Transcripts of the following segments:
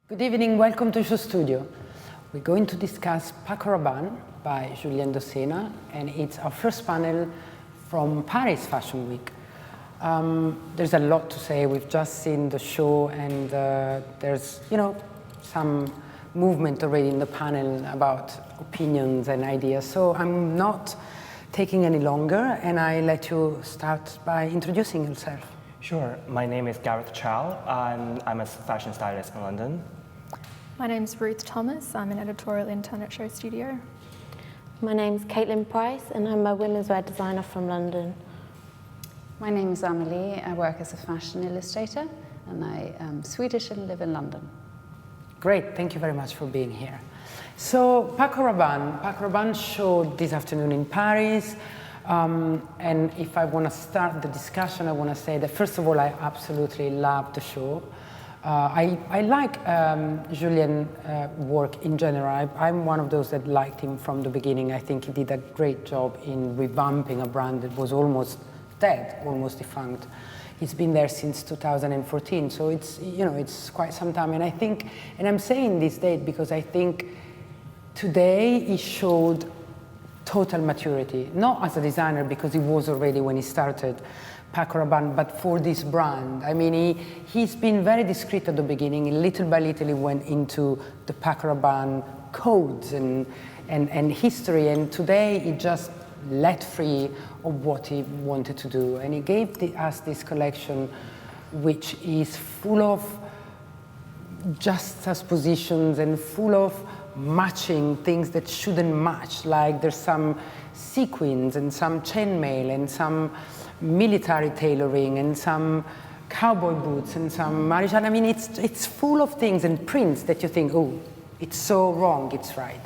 Good evening, welcome to SHOWstudio. We're going to discuss Paco Rabanne by Julien Dossena, and it's our first panel from Paris Fashion Week. There's a lot to say. We've just seen the show, and there's, some movement already in the panel about opinions and ideas. So I'm not taking any longer, and I let you start by introducing yourself. Sure. My name is Gareth Chow, and I'm a fashion stylist in London. My name's Ruth Thomas. I'm an editorial intern at SHOWstudio. My name's Caitlin Price, and I'm a womenswear designer from London. My name is Amelie. I work as a fashion illustrator, and I am Swedish and live in London. Great, thank you very much for being here. So Paco Rabanne showed this afternoon in Paris, and if I want to start the discussion, I want to say that first of all, I absolutely love the show. I like Julien's work in general. I'm one of those that liked him from the beginning. I think he did a great job in revamping a brand that was almost dead, almost defunct. He's been there since 2014, so it's quite some time. And I think, and I'm saying this date because I think today he showed total maturity, not as a designer because he was already when he started Paco Rabanne, but for this brand. I mean, he's been very discreet at the beginning. Little by little, he went into the Paco Rabanne codes and history, and today he just let free of what he wanted to do. And he gave us this collection, which is full of juxtapositions and full of matching things that shouldn't match. Like there's some sequins and some chainmail and some military tailoring and some cowboy boots and some Marie-Jeanne. I mean, it's full of things and prints that you think, oh, it's so wrong, it's right.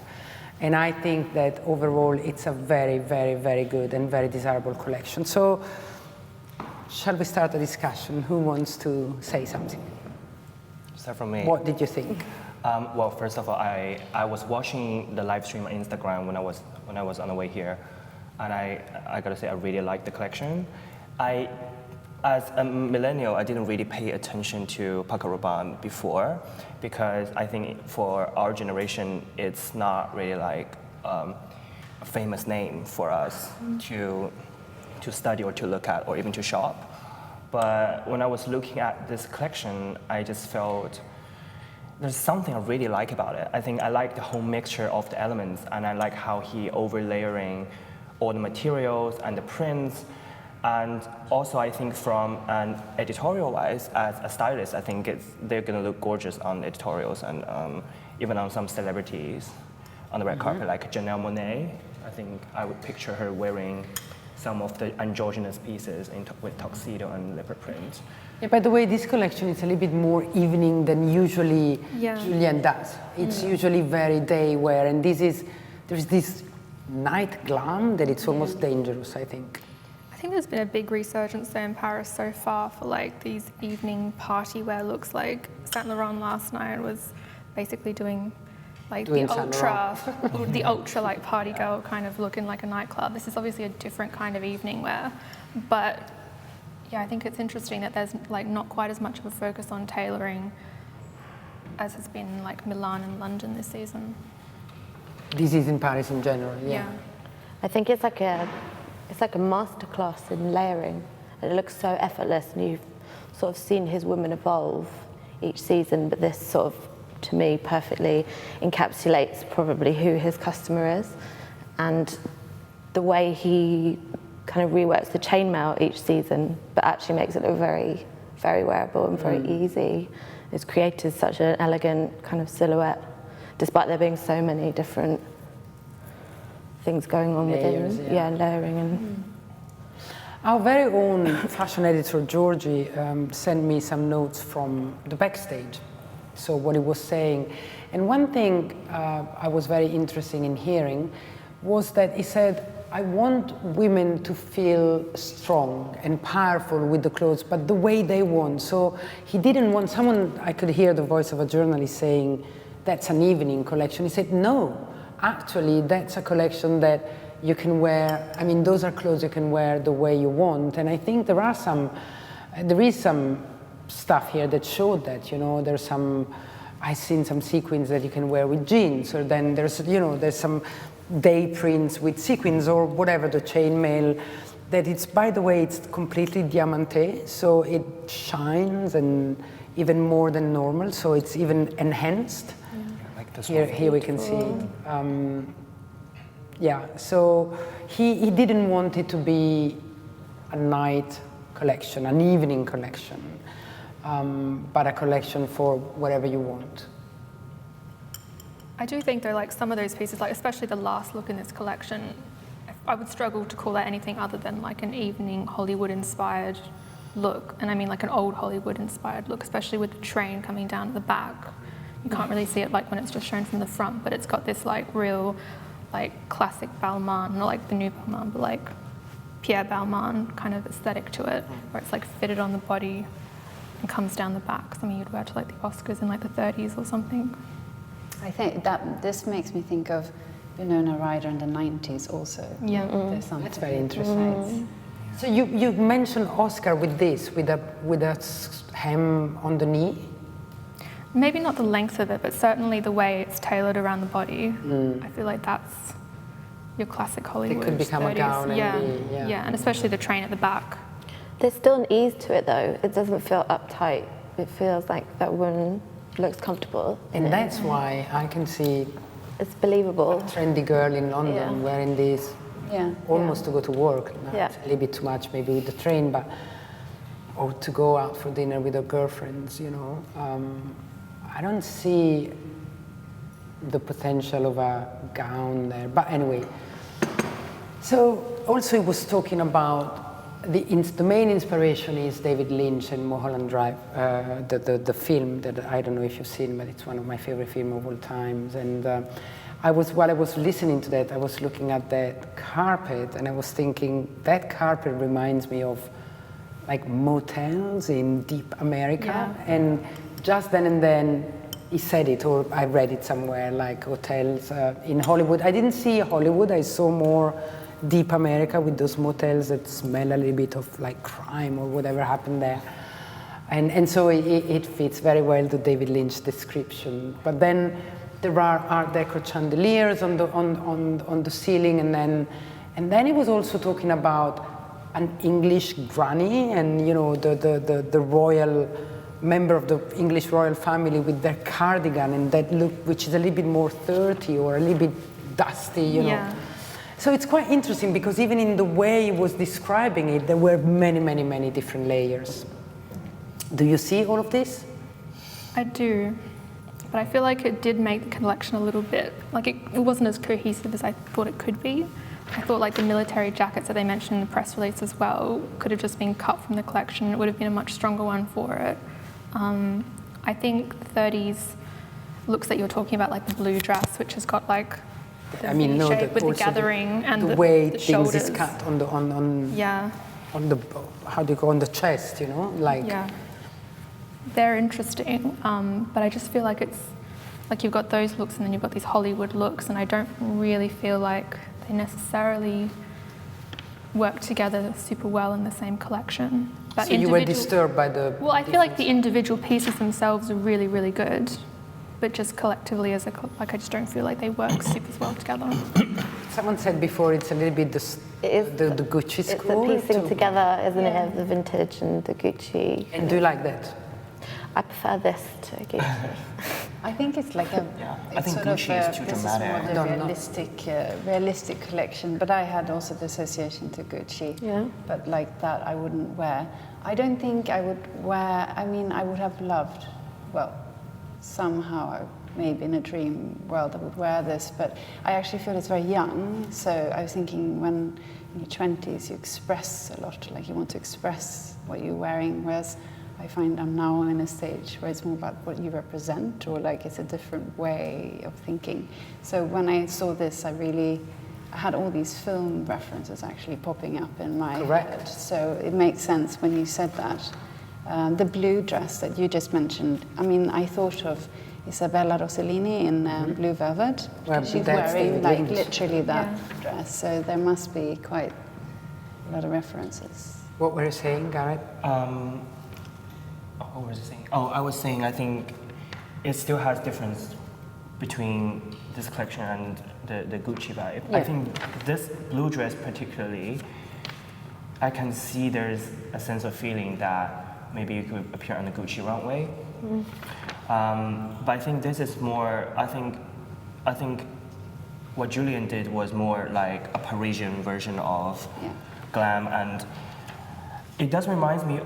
And I think that overall it's a very, very, very good and very desirable collection. So shall we start a discussion? Who wants to say something? Start from me. What did you think? Well, first of all, I was watching the live stream on Instagram when I was on the way here, and I gotta say I really liked the collection. As a millennial, I didn't really pay attention to Paco Rabanne before, because I think for our generation, it's not really like a famous name for us to study or to look at or even to shop. But when I was looking at this collection, I just felt there's something I really like about it. I think I like the whole mixture of the elements, and I like how he overlayering all the materials and the prints. And also, I think from an editorial-wise, as a stylist, I think they're going to look gorgeous on editorials and even on some celebrities on the red carpet, like Janelle Monáe. I think I would picture her wearing some of the androgynous pieces with tuxedo and leopard print. Yeah, by the way, this collection is a little bit more evening than usually Julien does. It's usually very day wear, and there's this night glam that it's almost dangerous, I think. I think there's been a big resurgence there in Paris so far for like these evening party wear looks. Like Saint Laurent last night was basically doing the ultra like party girl kind of look in like a nightclub. This is obviously a different kind of evening wear, but yeah, I think it's interesting that there's like not quite as much of a focus on tailoring as has been in like Milan and London this season. This is in Paris in general, yeah. I think it's like a masterclass in layering, and it looks so effortless, and you've sort of seen his woman evolve each season, but this sort of, to me, perfectly encapsulates probably who his customer is, and the way he kind of reworks the chainmail each season, but actually makes it look very, very wearable and very easy. It's created such an elegant kind of silhouette, despite there being so many different things going on layers, within, layering and. Our very own fashion editor Georgie sent me some notes from the backstage. So what he was saying, and one thing I was very interested in hearing was that he said, I want women to feel strong and powerful with the clothes, but the way they want. So he didn't want someone, I could hear the voice of a journalist saying, that's an evening collection. He said, no, actually, that's a collection that you can wear. I mean, those are clothes you can wear the way you want. And I think there is some stuff here that showed that, there's some I've seen some sequins that you can wear with jeans, or then there's some day prints with sequins or whatever, the chainmail, that it's, by the way, it's completely diamante, so it shines and even more than normal, so it's even enhanced. Like this Here we can see. So he didn't want it to be a night collection, an evening collection, but a collection for whatever you want. I do think though, like some of those pieces, like especially the last look in this collection, I would struggle to call that anything other than like an evening Hollywood-inspired look. And I mean like an old Hollywood-inspired look, especially with the train coming down to the back. You can't really see it like when it's just shown from the front, but it's got this like real like classic Balmain, not like the new Balmain, but like Pierre Balmain kind of aesthetic to it, where it's like fitted on the body and comes down the back. Something you'd wear to like the Oscars in like the 30s or something. I think that this makes me think of Winona Ryder in the 90s also. Yeah. There's something That's very interesting. besides. So you mentioned Oscar with this, with a hem on the knee. Maybe not the length of it, but certainly the way it's tailored around the body. I feel like that's your classic Hollywood. It could become 30s. a gown and yeah, and especially the train at the back. There's still an ease to it though. It doesn't feel uptight. It feels like that woman looks comfortable. And that's why I can see It's believable. a trendy girl in London wearing this almost to go to work. Now, it's a little bit too much maybe with the train, but or to go out for dinner with her girlfriends, I don't see the potential of a gown there. But anyway, so also he was talking about the main inspiration is David Lynch and Mulholland Drive, the film that I don't know if you've seen, but it's one of my favorite films of all times. And while I was listening to that, I was looking at that carpet, and I was thinking that carpet reminds me of like motels in deep America. And just then and then he said it, or I read it somewhere, like hotels in Hollywood. I didn't see Hollywood, I saw more deep America with those motels that smell a little bit of like crime or whatever happened there. And so it fits very well to David Lynch's description. But then there are Art Deco chandeliers on the ceiling, and then he was also talking about an English granny and the royal member of the English royal family with their cardigan and that look, which is a little bit more 30 or a little bit dusty, Yeah. So it's quite interesting because even in the way he was describing it, there were many, many, many different layers. Do you see all of this? I do, but I feel like it did make the collection a little bit, like it wasn't as cohesive as I thought it could be. I thought like the military jackets that they mentioned in the press release as well could have just been cut from the collection. It would have been a much stronger one for it. I think the 30s looks that you're talking about, like the blue dress, which has got like the V shape with the gathering and the way the things shoulders. is cut on the how do you go on the chest, like. Yeah, they're interesting, but I just feel like it's like you've got those looks and then you've got these Hollywood looks, and I don't really feel like they necessarily work together super well in the same collection. But so you were disturbed by the... Well, I feel like the individual pieces themselves are really, really good, but just collectively as I just don't feel like they work super well together. Someone said before it's a little bit the Gucci school. It's the piecing together, isn't it, of the vintage and the Gucci. And do you like that? I prefer this to Gucci. I think it's like a. I think Gucci is too dramatic. This is more the realistic collection, but I had also the association to Gucci. Yeah. But like that, I wouldn't wear. I don't think I would wear. I mean, I would have loved. Well, somehow, maybe in a dream world, I would wear this. But I actually feel it's very young. So I was thinking, when in your 20s, you express a lot. Like you want to express what you're wearing, whereas I find I'm now in a stage where it's more about what you represent, or like it's a different way of thinking. So when I saw this, I had all these film references actually popping up in my head. So it makes sense when you said that. The blue dress that you just mentioned, I mean, I thought of Isabella Rossellini in Blue Velvet. Well, she's wearing like literally that dress, so there must be quite a lot of references. What were you saying, Gareth? What was I saying? Oh, I was saying I think it still has difference between this collection and the Gucci vibe. Yeah. I think this blue dress particularly, I can see there's a sense of feeling that maybe you could appear on the Gucci runway. But I think this is more, I think what Julian did was more like a Parisian version of glam, and it does remind me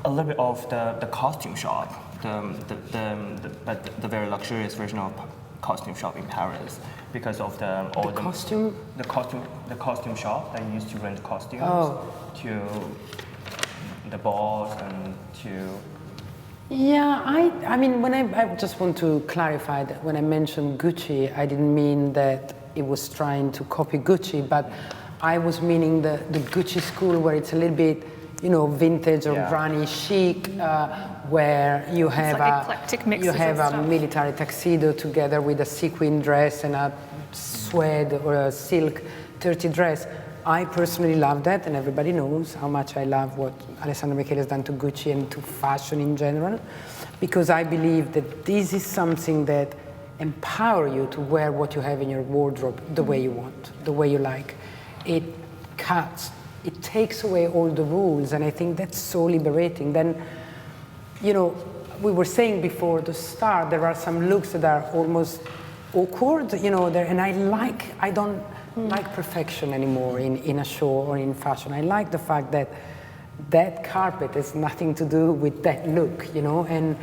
a little bit of the costume shop, but the very luxurious version of costume shop in Paris, because of the costume shop that used to rent costumes to the balls and to. Yeah, I mean, when I just want to clarify that when I mentioned Gucci, I didn't mean that it was trying to copy Gucci, but I was meaning the Gucci school where it's a little bit, you know, vintage or granny chic, where you have a military tuxedo together with a sequin dress and a suede or a silk dirty dress. I personally love that, and everybody knows how much I love what Alessandro Michele has done to Gucci and to fashion in general, because I believe that this is something that empowers you to wear what you have in your wardrobe the way you want, the way you like. It cuts, it takes away all the rules, and I think that's so liberating. Then, you know, we were saying before the start, there are some looks that are almost awkward, you know, and I don't like perfection anymore in a show or in fashion. I like the fact that that carpet has nothing to do with that look, you know, and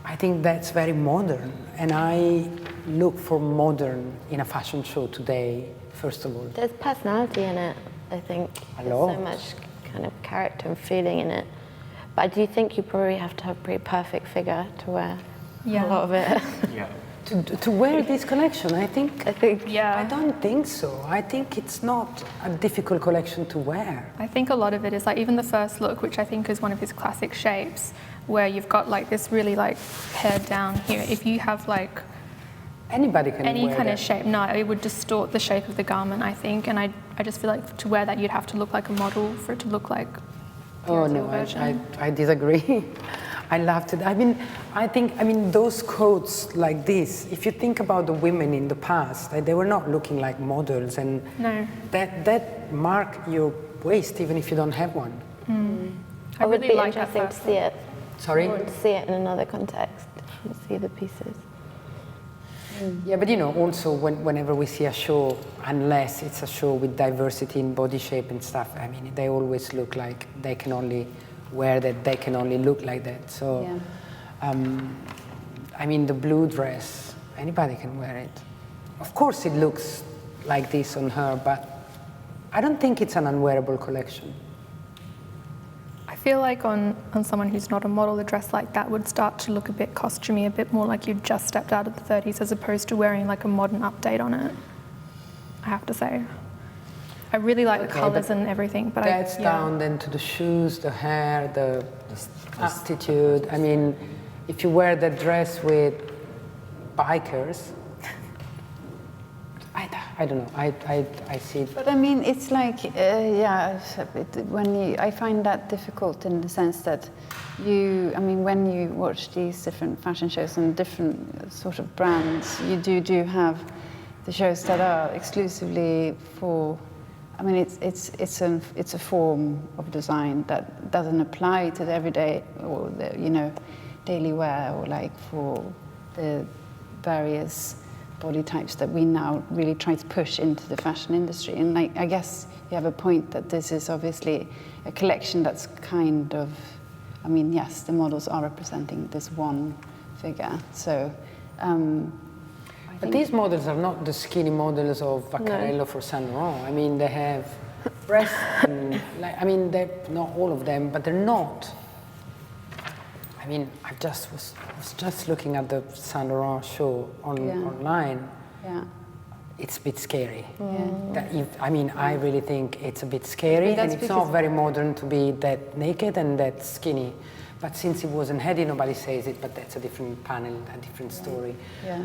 I think that's very modern, and I look for modern in a fashion show today, first of all. There's personality in it, I think. There's so much kind of character and feeling in it. But I do think you probably have to have a pretty perfect figure to wear a lot of it. Yeah. To wear this collection, I don't think so. I think it's not a difficult collection to wear. I think a lot of it is like even the first look, which I think is one of his classic shapes, where you've got like this really like hair down here. If you have like anybody can any wear kind that. of shape, no, it would distort the shape of the garment, I think. And I just feel like to wear that, you'd have to look like a model for it to look like the ideal version. I disagree. I loved it. I mean, those coats like this, if you think about the women in the past, they were not looking like models, and that mark your waist even if you don't have one. I would be interesting to see it. Sorry? I want to see it in another context, and see the pieces. Yeah, but you know, also whenever we see a show, unless it's a show with diversity in body shape and stuff, I mean, they always look like they can only wear that, they can only look like that. So, I mean, the blue dress, anybody can wear it. Of course it looks like this on her, but I don't think it's an unwearable collection. I feel like on someone who's not a model, a dress like that would start to look a bit costumey, a bit more like you'd just stepped out of the 30s, as opposed to wearing like a modern update on it, I have to say. I really like the colours and everything, but that's down then to the shoes, the hair, the attitude. I mean, if you wear that dress with bikers, I don't know. I see it. But I mean, it's like, I find that difficult in the sense that when you watch these different fashion shows and different sort of brands, you do have the shows that are exclusively for. I mean, it's a form of design that doesn't apply to the everyday or the daily wear, or like for the various body types that we now really try to push into the fashion industry. And like, I guess you have a point that this is obviously a collection that's kind of, I mean, yes, the models are representing this one figure. So. But these models are not the skinny models of Vaccarello for Saint Laurent. I mean, they have breasts, and, I mean, they're not all of them, but they're not. I mean, I was just looking at the Saint Laurent show online. Yeah. It's a bit scary. Yeah. I really think it's a bit scary, and it's not very modern to be that naked and that skinny. But since it wasn't heady, nobody says it, but that's a different panel, a different story. Yeah.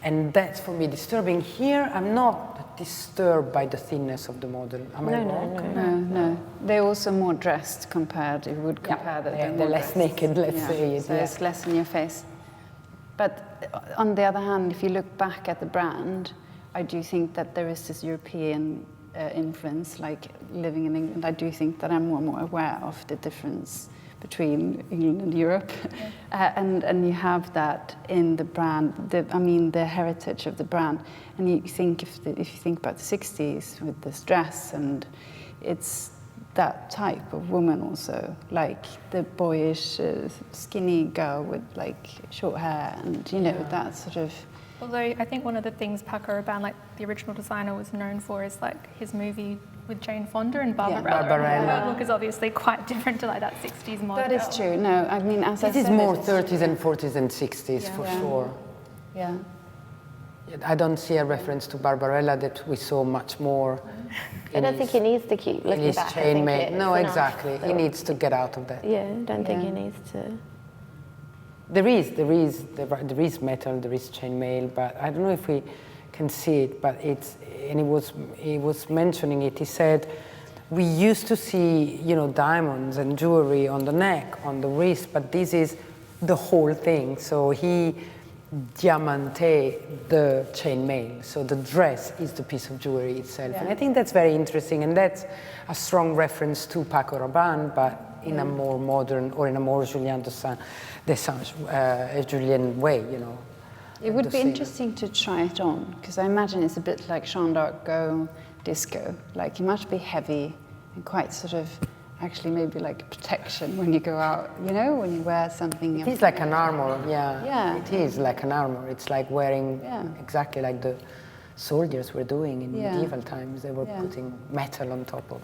And that's for me disturbing. Here, I'm not disturbed by the thinness of the model. Am I wrong? No. They're also more dressed compared. You would compare that. They're less naked, let's say. So it's less in your face. But on the other hand, if you look back at the brand, I do think that there is this European influence, like living in England. I do think that I'm more and more aware of the difference between England and Europe, and you have that in the brand. The heritage of the brand. And you think if you think about the '60s with this dress, and it's that type of woman also, like the boyish, skinny girl with like short hair, and that sort of. Although I think one of the things Paco Rabanne, like the original designer, was known for is like his movie with Jane Fonda and Barbarella. Barbarella. Her look is obviously quite different to like that 60s model. That is true. No, I mean, as I said, it is more 30s and 40s and 60s for sure. Yeah. I don't see a reference to Barbarella that we saw much more. I don't think he needs to keep looking back. Chainmail. No, exactly. He needs to get out of that. Yeah, I don't think he needs to. There is metal, there is chainmail, but I don't know if we can see it. But he was mentioning it. He said, we used to see, diamonds and jewelry on the neck, on the wrist, but this is the whole thing. So he diamante the chainmail. So the dress is the piece of jewelry itself. Yeah. And I think that's very interesting, and that's a strong reference to Paco Rabanne, but in a more modern or in a more Julian Julian way, It would be interesting to try it on, because I imagine it's a bit like Jeanne d'Arc Go disco. Like, you must be heavy and quite sort of, actually maybe like protection when you go out, when you wear something. It is like an armor, yeah. It is like an armor. It's like wearing exactly like the soldiers were doing in medieval times. They were putting metal on top of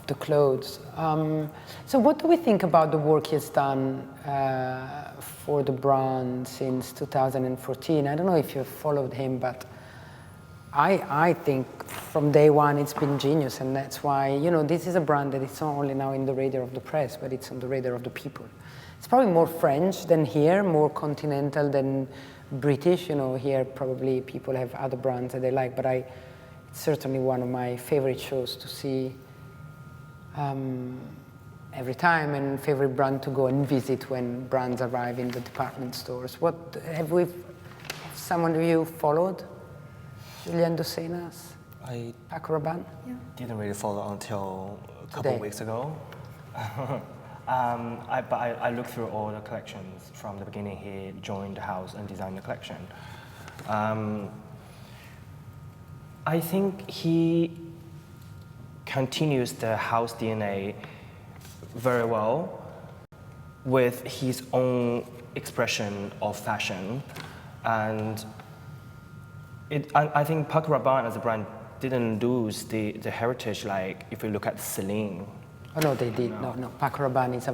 the clothes. So what do we think about the work he's done for the brand since 2014? I don't know if you've followed him, but I think from day one it's been genius, and that's why, this is a brand that is not only now in the radar of the press, but it's on the radar of the people. It's probably more French than here, more continental than British. Here probably people have other brands that they like, but it's certainly one of my favorite shows to see every time, and favorite brand to go and visit when brands arrive in the department stores. What have someone of you followed? Julian Docenas? Paco Rabanne? Yeah. Didn't really follow until a couple of weeks ago. But I looked through all the collections from the beginning. He joined the house and designed the collection. I think he continues the house DNA very well with his own expression of fashion, and I think Paco Rabanne as a brand didn't lose the heritage, like if you look at Celine. Oh no, they did. No. Paco Rabanne is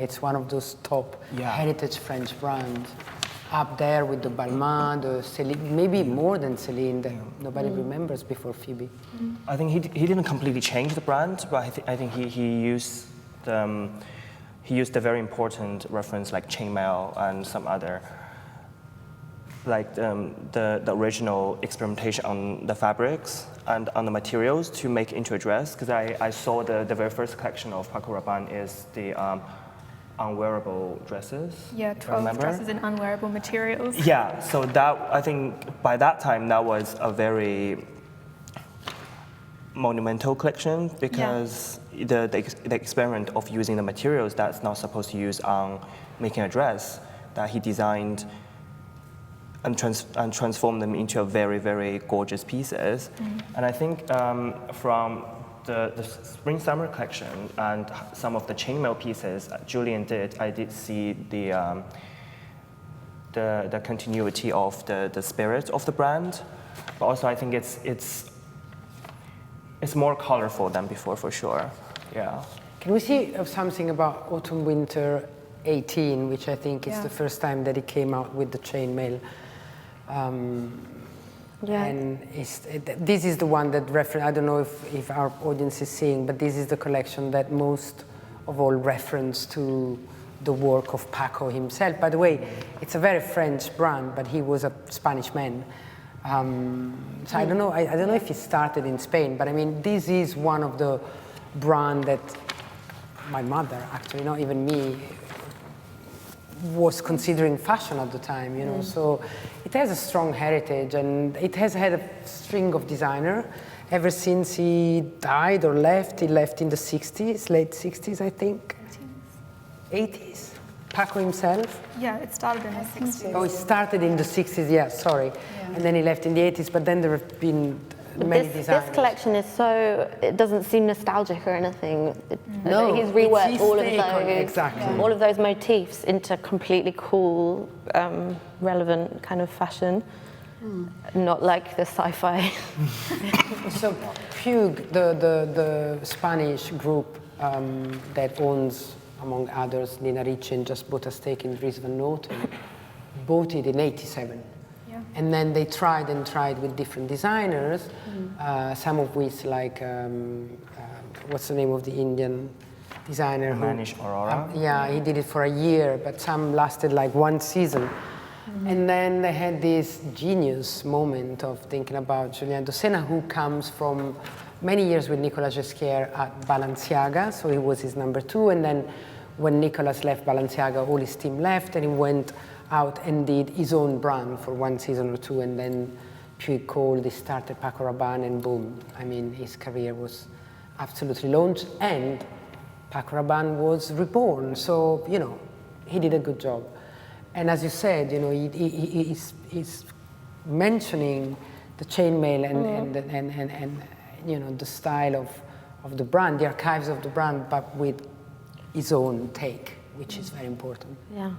it's one of those top heritage French brands, up there with the Balmain, the Celine, maybe more than Celine that nobody remembers before Phoebe. I think he didn't completely change the brand, but I think he used a very important reference like chainmail and some other, like the original experimentation on the fabrics and on the materials to make into a dress. Because I saw the very first collection of Paco Rabanne is the unwearable dresses. Yeah, 12 dresses in unwearable materials. Yeah, so that, I think by that time that was a very monumental collection, because the experiment of using the materials that's not supposed to use on making a dress, that he designed and transform them into a very, very gorgeous pieces. And I think from the spring-summer collection and some of the chainmail pieces Julian did, I did see the continuity of the spirit of the brand, but also I think it's more colorful than before, for sure. Yeah. Can we see something about Autumn/Winter 18, which I think is the first time that it came out with the chainmail? And this is the one that I don't know if our audience is seeing, but this is the collection that most of all reference to the work of Paco himself. By the way, it's a very French brand, but he was a Spanish man. So I don't know if he started in Spain, but I mean, this is one of the brand that my mother, actually, not even me, was considering fashion at the time, you know. So it has a strong heritage, and it has had a string of designers ever since he died or left. He left in the 60s, late 60s, I think. 80s? Paco himself? Yeah, it started in the 60s. Oh, it started in the 60s, yeah, sorry. Yeah. And then he left in the 80s, but then there have been many designers. This collection is so, it doesn't seem nostalgic or anything. No, he's reworked all of those motifs into completely cool, relevant kind of fashion. Not like the sci-fi. So Puig, the Spanish group that owns, among others, Nina Ricci, and just bought a stake in Dries Van Noten, bought it in '87. Yeah. And then they tried with different designers, some of which, like, what's the name of the Indian designer? Manish Arora. Yeah, he did it for a year, but some lasted like one season. And then they had this genius moment of thinking about Julien Dossena, who comes from many years with Nicolas Ghesquière at Balenciaga, so he was his number 2. And then when Nicolas left Balenciaga, all his team left, and he went out and did his own brand for 1 season or 2. And then Puig called, he started Paco Rabanne, and boom, I mean, his career was absolutely launched, and Paco Rabanne was reborn. So, you know, he did a good job. And as you said, you know, he's mentioning the chainmail and you know, the style of the brand, the archives of the brand, but with his own take, which is very important. Yeah.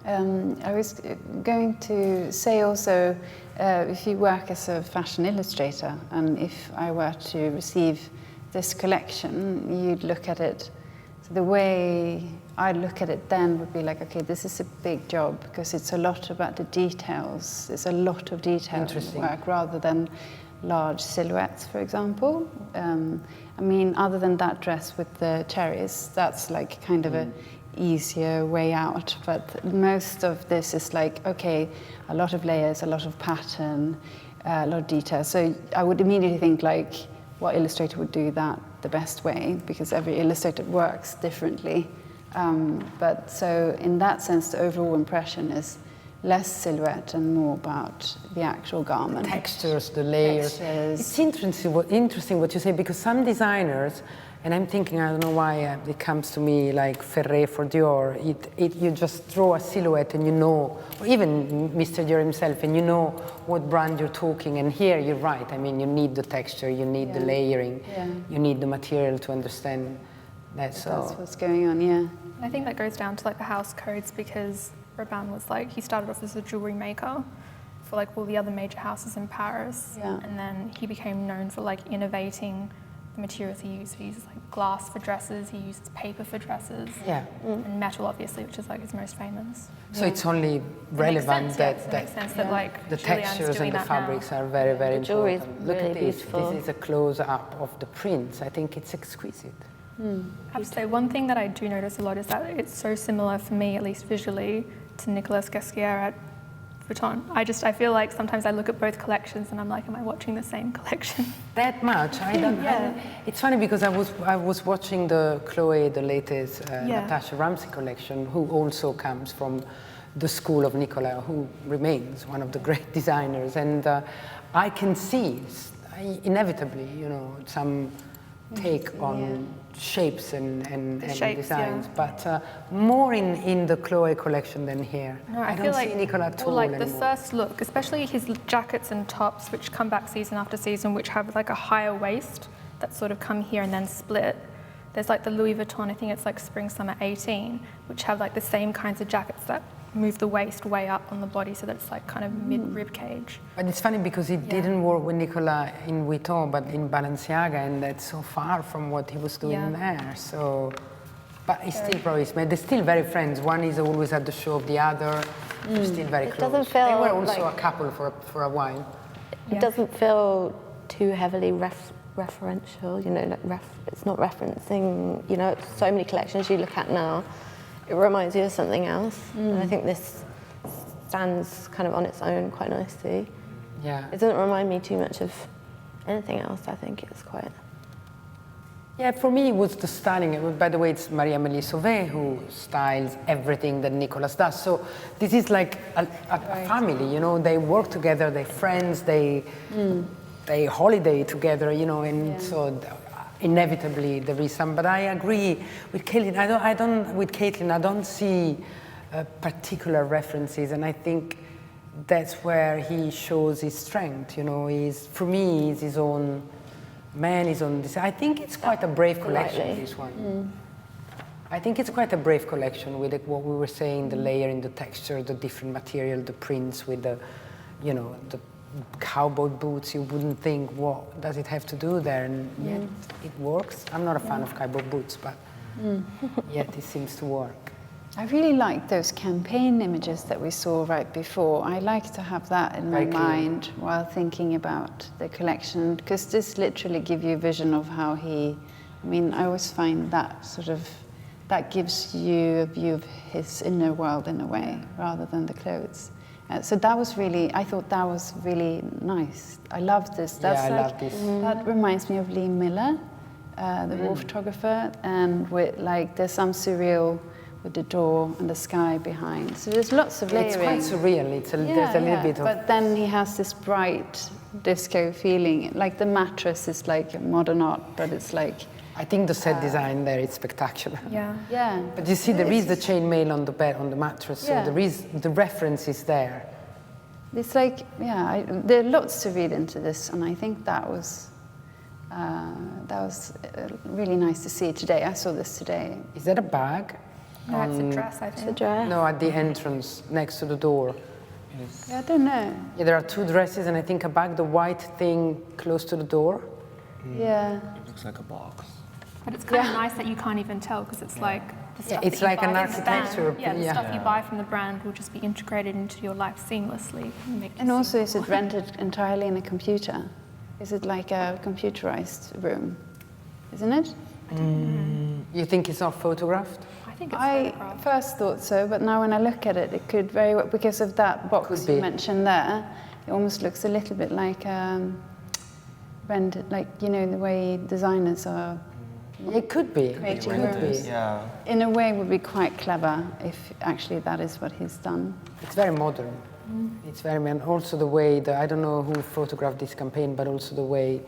I was going to say also, if you work as a fashion illustrator, and if I were to receive this collection, you'd look at it, so the way I'd look at it then would be like, okay, this is a big job because it's a lot about the details. It's a lot of detail work rather than large silhouettes, for example. I mean, other than that dress with the cherries, that's like kind of a easier way out. But most of this is like, okay, a lot of layers, a lot of pattern, a lot of detail. So I would immediately think like, what illustrator would do that the best way? Because every illustrator works differently. But so in that sense, the overall impression is less silhouette and more about the actual garment. The textures, the layers. It's interesting what you say, because some designers, and I'm thinking, I don't know why it comes to me like Ferré for Dior, you just draw a silhouette and you know, or even Mr. Dior himself, and you know what brand you're talking. And here you're right, I mean, you need the texture, you need the layering, you need the material to understand that. So that's what's going on, yeah. I think that goes down to like the house codes, because Rabanne was like, he started off as a jewelry maker for like all the other major houses in Paris, and then he became known for like innovating the materials he used. He uses like glass for dresses, he uses paper for dresses, and metal obviously, which is like his most famous. So it's only relevant that makes sense that like the textures and the fabrics are very, very important. Look at this. Beautiful. This is a close-up of the prints. I think it's exquisite. I have to say, one thing that I do notice a lot is that it's so similar for me, at least visually, to Nicolas Ghesquière at Vuitton. I feel like sometimes I look at both collections and I'm like, am I watching the same collection? That much? I don't. It's funny because I was watching the Chloe, the latest Natasha Ramsey collection, who also comes from the school of Nicolas, who remains one of the great designers, and I can see inevitably, you know, some take on shapes and designs, but more in the Chloe collection than here. No, I don't feel see like Nicolas at all like anymore. The first look, especially his jackets and tops, which come back season after season, which have like a higher waist that sort of come here and then split. There's like the Louis Vuitton, I think it's like spring summer 18, which have like the same kinds of jackets that move the waist way up on the body, so that it's like kind of mid-rib cage. But it's funny because it didn't work with Nicolas in Vuitton, but in Balenciaga, and that's so far from what he was doing there. So, but he still probably made. They're still very friends. One is always at the show of the other. They're still very close. Doesn't feel they were also like a couple for a while. It doesn't feel too heavily referential. You know, like it's not referencing. You know, so many collections you look at now, it reminds you of something else. And I think this stands kind of on its own quite nicely. Yeah. It doesn't remind me too much of anything else. I think it's quite... Yeah, for me it was the styling. By the way, it's Marie-Amélie Sauvé who styles everything that Nicolas does. So this is like a family, you know. They work together, they're friends, they holiday together, you know. And so inevitably there is some. But I agree with Caitlin. I don't see particular references, and I think that's where he shows his strength. You know, for me, he's his own man, his own design. I think it's quite a brave collection, this one. I think it's quite a brave collection with what we were saying, the layering, the texture, the different material, the prints with the, you know, the cowboy boots. You wouldn't think, what does it have to do there? And yet it works. I'm not a fan of cowboy boots, but yet it seems to work. I really like those campaign images that we saw right before. I like to have that in my mind while thinking about the collection, because this literally gives you a vision of how I always find that that gives you a view of his inner world in a way, rather than the clothes. So that was I thought that was really nice. I love this. I love this. That reminds me of Lee Miller, the war photographer, and there's some surreal with the door and the sky behind. So there's lots of layering. It's quite surreal. There's a little bit of... But then he has this bright disco feeling. Like the mattress is like modern art, but it's like... I think the set design there is spectacular. Yeah. But you see, there is the chainmail on the bed, on the mattress, so there is, the reference is there. It's like, there are lots to read into this, and I think that was really nice to see today. I saw this today. Is that a bag? No, it's a dress, I think. It's a dress. No, at the entrance, next to the door. Yeah, I don't know. Yeah, there are two dresses and I think a bag, the white thing close to the door. Yeah. It looks like a box. But it's kind of nice that you can't even tell, because it's like the stuff it's that you like buy an from the brand. architecture. The stuff you buy from the brand will just be integrated into your life seamlessly. And also, is it rented entirely in a computer? Is it like a computerized room? Isn't it? I don't know. You think it's not photographed? I think it's I photographed. first thought so, but now when I look at it, it could very well, because of that box you mentioned there, it almost looks a little bit like rendered, like, you know, the way designers are. It could be. Creating It could be. rooms. Yeah. In a way, would be quite clever if actually that is what he's done. It's very modern. It's very, and also the way, I don't know who photographed this campaign, but also the way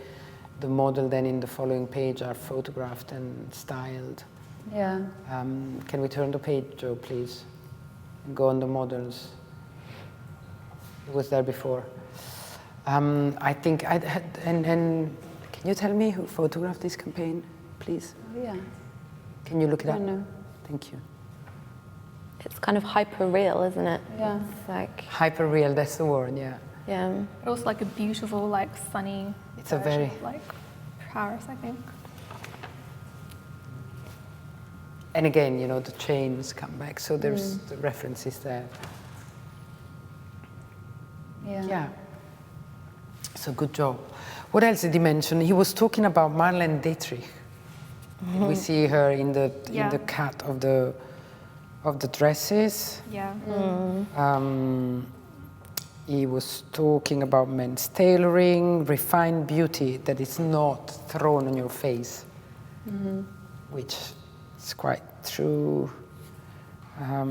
the model then in the following page are photographed and styled. Yeah. Can we turn the page, Joe, please? And go on the models. It was there before. I think I had, and can you tell me who photographed this campaign, please? Oh, yeah. Can you look it up? I know. Thank you. It's kind of hyper real, isn't it? Yeah. It's like Hyper real, that's the word, yeah. But also like a beautiful, like sunny. It's a version very of, like Paris, I think. And again, you know, the chains come back, so there's the references there. Yeah. So good job. What else did he mention? He was talking about Marlene Dietrich. We see her in the cut of the dresses. Yeah. He was talking about men's tailoring, refined beauty that is not thrown on your face, which is quite true. I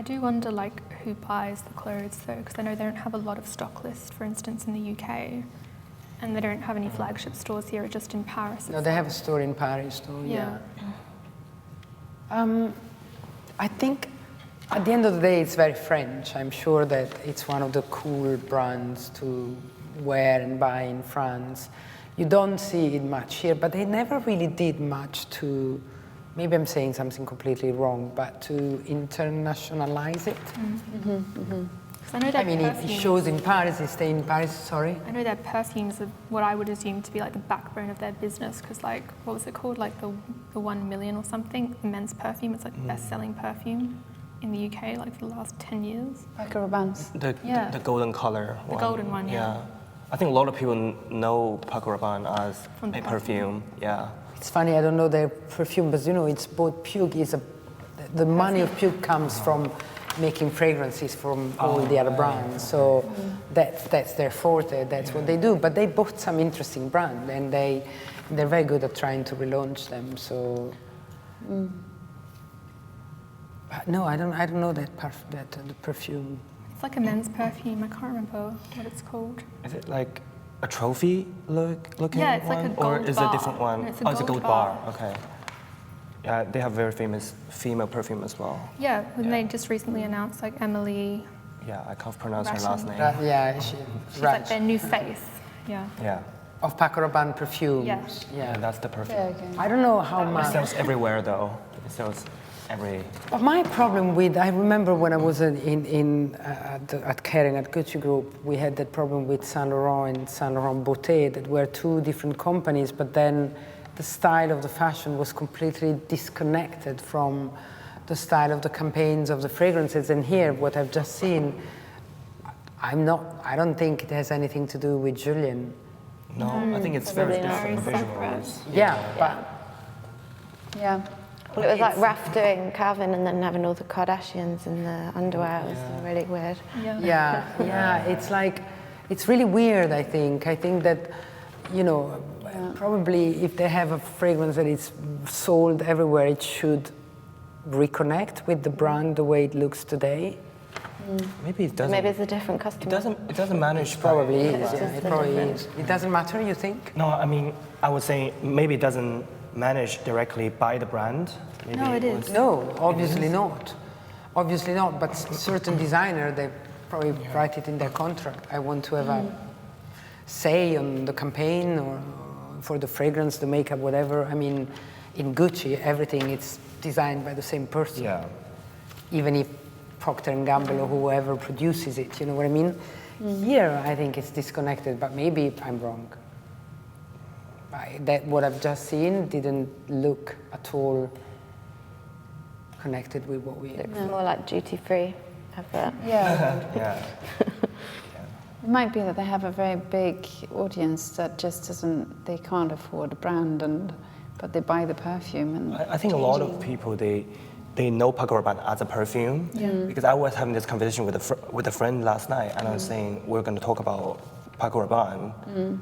do wonder, like, who buys the clothes, though, because I know they don't have a lot of stock list, for instance, in the UK, and they don't have any flagship stores here, just in Paris. No, they have a store in Paris, so yeah. I think at the end of the day, it's very French. I'm sure that it's one of the cool brands to wear and buy in France. You don't see it much here, but they never really did much to, maybe I'm saying something completely wrong, but to internationalize it. I know their it shows in Paris, they stay in Paris, sorry. I know their perfumes are what I would assume to be like the backbone of their business, because like, what was it called? Like the 1 million or something, the men's perfume. It's like the best-selling perfume in the UK, like for the last 10 years. Paco Rabanne's. The golden color one. The golden one, yeah. I think a lot of people know Paco Rabanne as From the a perfume, yeah. It's funny, I don't know their perfume, but you know, it's both Puig is the money of Puig comes from making fragrances from all the other brands. So that's their forte, that's what they do. But they bought some interesting brand, and they're very good at trying to relaunch them. So no, I don't know that the perfume. It's like a men's perfume. I can't remember what it's called. Is it like a trophy looking Yeah, it's one? like a gold or is it a different bar. one? No, it's a it's a gold gold bar. bar. Okay. Yeah, they have very famous female perfume as well. Yeah, and they just recently announced like Amelie. Yeah, I can't pronounce her last name. Yeah, She's like their new face. Yeah. Yeah. of Paco Rabanne perfumes. Yeah. Yeah, that's the perfume. Yeah, okay. I don't know how It much. sells everywhere though. It sells every. But my problem with, I remember when I was at Kering, at Gucci Group, we had that problem with Saint Laurent and Saint Laurent Beauté, that were two different companies, but then the style of the fashion was completely disconnected from the style of the campaigns of the fragrances. And here, what I've just seen, I don't think it has anything to do with Julien. No, I think it's very Probably not. different Very visuals. Yeah, but Yeah. Well, it was like Raf doing Calvin and then having all the Kardashians in the underwear. It was really weird. yeah, it's like, it's really weird, I think. I think that, you know, probably if they have a fragrance that is sold everywhere, it should reconnect with the brand the way it looks today. Maybe it doesn't. Maybe it's a different customer. It doesn't manage. Probably is, It's yeah, just it a probably different- is. It doesn't matter, you think? No, I mean, I would say maybe it doesn't manage directly by the brand. Maybe No, it was- is. No, obviously not. Obviously not, but certain designer, they probably write it in their contract. I want to have a say on the campaign or for the fragrance, the makeup, whatever. I mean, in Gucci, everything is designed by the same person. Yeah. Even if Procter & Gamble or whoever produces it, you know what I mean? Here, I think it's disconnected, but maybe I'm wrong. That what I've just seen didn't look at all connected with what we. Looks more like duty free. Advert. Yeah. Yeah. It might be that they have a very big audience that just doesn't, they can't afford a brand, but they buy the perfume. And I think a lot of people they know Paco Rabanne as a perfume because I was having this conversation with a friend last night, and I was saying we're going to talk about Paco Rabanne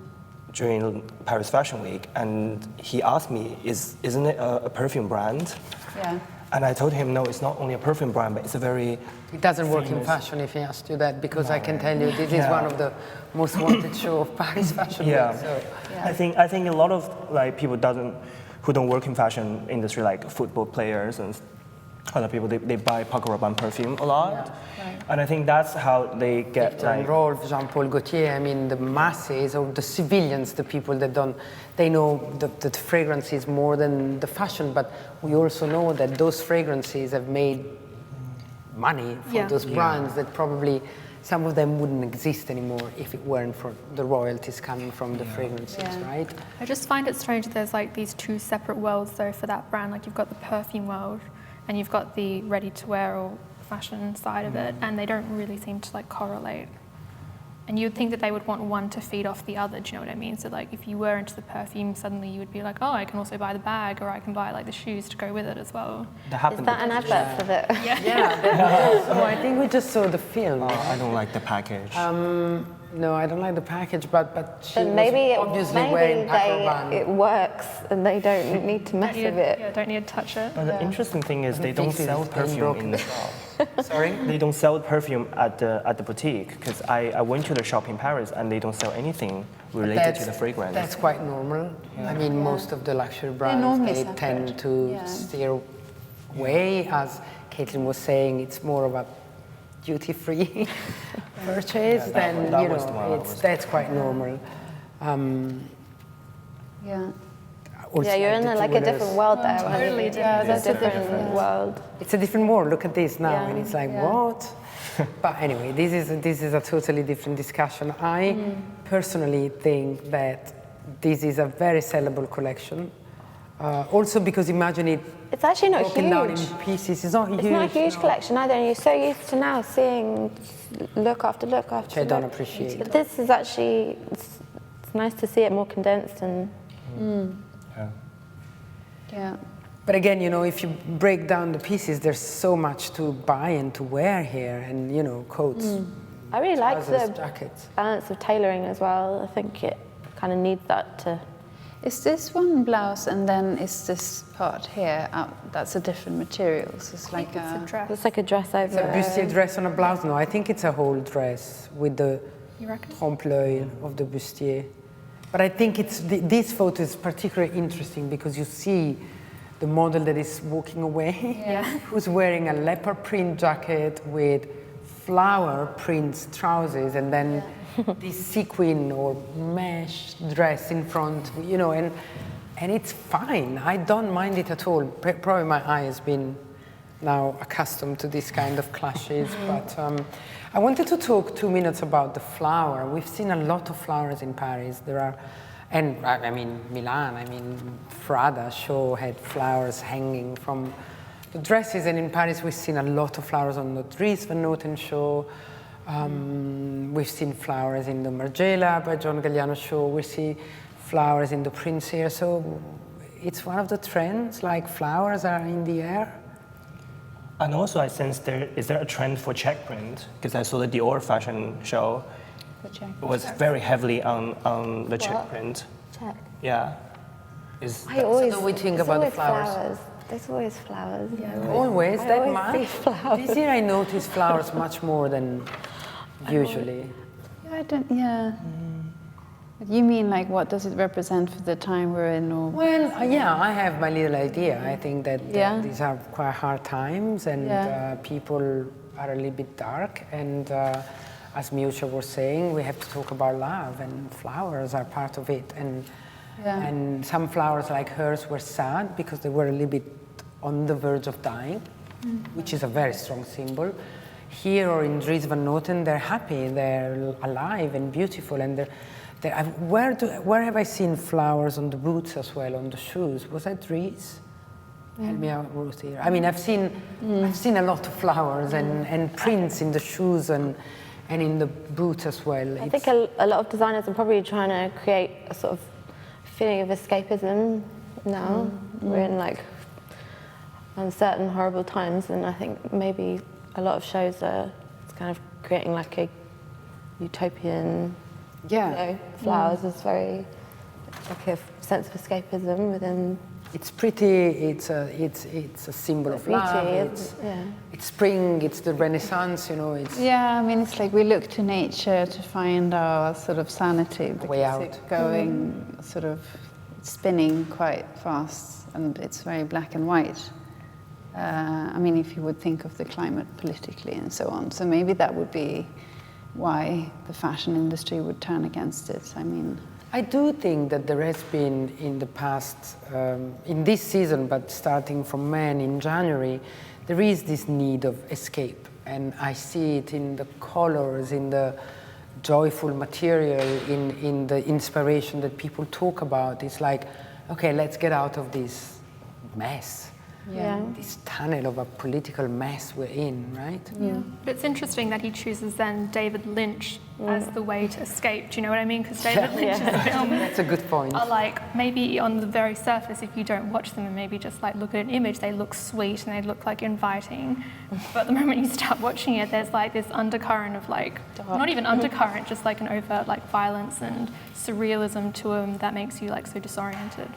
during Paris Fashion Week, and he asked me, isn't it a perfume brand? Yeah. And I told him, no, it's not only a perfume brand, but it's a very. It doesn't work in famous- fashion if he asked you that, because I can tell you this is one of the most wanted show of Paris Fashion Yeah. Week. So. I think a lot of like people who don't work in fashion industry, like football players and other people, they buy Paco Rabanne perfume a lot, Right. and I think that's how they get Victor and like. Rolf, Jean-Paul Gaultier, I mean the masses or the civilians, the people that don't, they know the fragrances more than the fashion, but we also know that those fragrances have made money for Yeah. those brands that probably some of them wouldn't exist anymore if it weren't for the royalties coming from the fragrances, Yeah. right? I just find it strange that there's like these two separate worlds though for that brand. Like you've got the perfume world and you've got the ready-to-wear or fashion side of it, and they don't really seem to like correlate. And you'd think that they would want one to feed off the other, do you know what I mean? So like if you were into the perfume, suddenly you would be like, oh, I can also buy the bag, or I can buy like the shoes to go with it as well. That Is happened. that an advert for the? So I think we just saw the film. I don't like the package. No, I don't like the package, but she But maybe was obviously wearing Paco Rabanne. it works and they don't need to mess with it. Yeah, don't need to touch it. But the interesting thing is they don't think sell it's been perfume broken. in the shop. Sorry? They don't sell perfume at the boutique because I went to the shop in Paris and they don't sell anything related to the fragrance. That's quite normal. I mean, most of the luxury brands, normally they separate. tend to Yeah. steer away. As Caitlin was saying, it's more of a duty-free purchase than, that you was the one I know, was- that's quite normal. Yeah. Also, Yeah, you're in the like a jewelers- different world there. aren't Totally you? different. It's a different world. It's a different world. Look at this now, Yeah. and it's like, Yeah. what? But anyway, this is a totally different discussion. I personally think that this is a very sellable collection. Also because imagine it It's actually not broken down in huge. pieces. It's not huge. It's not a huge no. collection either, and you're so used to now seeing look after look after Which I look. don't appreciate. But this is actually, it's nice to see it more condensed and Yeah. Yeah. But again, you know, if you break down the pieces, there's so much to buy and to wear here, and you know, coats. I really like the jackets. balance of tailoring as well. I think it kind of needs that to... Is this one blouse and then is this part here out? That's a different material. So it's like It's a dress. It's like a dress over... It's a bustier dress on a blouse? No, I think it's a whole dress with the You reckon? trompe-l'œil of the bustier. But I think it's this photo is particularly interesting because you see the model that is walking away, who's wearing a leopard print jacket with flower print trousers, and then this sequin or mesh dress in front, you know, and it's fine. I don't mind it at all. Probably my eye has been now accustomed to this kind of clashes, but I wanted to talk 2 minutes about the flower. We've seen a lot of flowers in Paris. There are, and I mean Milan, I mean Prada show had flowers hanging from the dresses, and in Paris we've seen a lot of flowers on the Dries Van Noten show. We've seen flowers in the Margiela by John Galliano show. We see flowers in the Prince here. So it's one of the trends, like flowers are in the air. And also I sense is there a trend for check print? Because I saw the Dior fashion show. It was very heavily on the check print. Check. Yeah. I always, so we think about the flowers. There's always flowers. Yeah. Always, that much? Flowers. This year I noticed flowers much more than usually. Yeah. You mean like what does it represent for the time we're in? Or? Well, yeah, I have my little idea. I think that these are quite hard times, and people are a little bit dark. And as Miuccia was saying, we have to talk about love, and flowers are part of it. And some flowers like hers were sad because they were a little bit on the verge of dying, which is a very strong symbol. Here or in Dries Van Noten, they're happy, they're alive and beautiful, and where have I seen flowers on the boots as well, on the shoes? Was that Dries? Help me out, Ruth here. I mean, I've seen a lot of flowers and prints in the shoes and in the boots as well. I think a lot of designers are probably trying to create a sort of feeling of escapism now. We're in like uncertain, horrible times, and I think maybe a lot of shows are kind of creating like a utopian. You know, flowers is very like a sense of escapism within. It's pretty. It's a symbol of love. It's spring. It's the Renaissance. You know. I mean, it's like we look to nature to find our sort of sanity because way out. It's going sort of spinning quite fast, and it's very black and white. I mean, if you would think of the climate politically and so on, so maybe that would be why the fashion industry would turn against it. I mean, I do think that there has been in the past, in this season, but starting from Men in January, there is this need of escape, and I see it in the colors, in the joyful material, in the inspiration that people talk about. It's like, okay, let's get out of this mess. This tunnel of a political mess we're in, right? But it's interesting that he chooses then David Lynch as the way to escape. Do you know what I mean? Because David Lynch's films That's a good point. are like, maybe on the very surface, if you don't watch them and maybe just like look at an image, they look sweet and they look like inviting. But the moment you start watching it, there's like this undercurrent of like, not even undercurrent, just like an overt like violence and surrealism to him that makes you like so disoriented.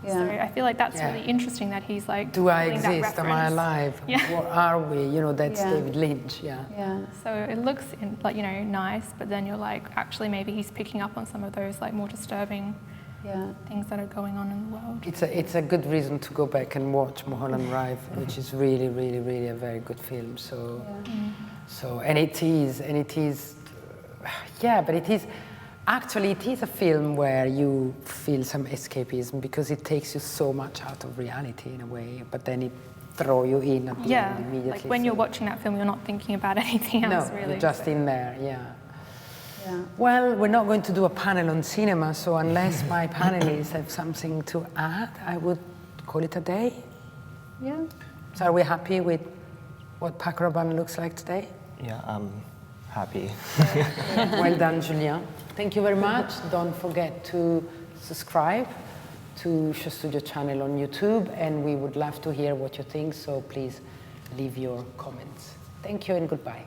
So I feel like that's really interesting that he's like. Do I exist? Am I alive? What are we? You know, that's David Lynch. So it looks like, you know, nice, but then you're like, actually, maybe he's picking up on some of those like more disturbing things that are going on in the world. It's a good reason to go back and watch Mulholland Drive, which is really, really, really a very good film. So, and it is, but it is. Actually, it is a film where you feel some escapism because it takes you so much out of reality in a way, but then it throws you in at the end immediately. Like when you're watching that film, you're not thinking about anything else, really. No, you're just in there, Well, we're not going to do a panel on cinema, so unless my panelists have something to add, I would call it a day. So are we happy with what Paco Rabanne looks like today? Yeah, I'm happy. Well done, Julien. Thank you very much. Don't forget to subscribe to SHOWstudio channel on YouTube, and we would love to hear what you think, so please leave your comments. Thank you and goodbye.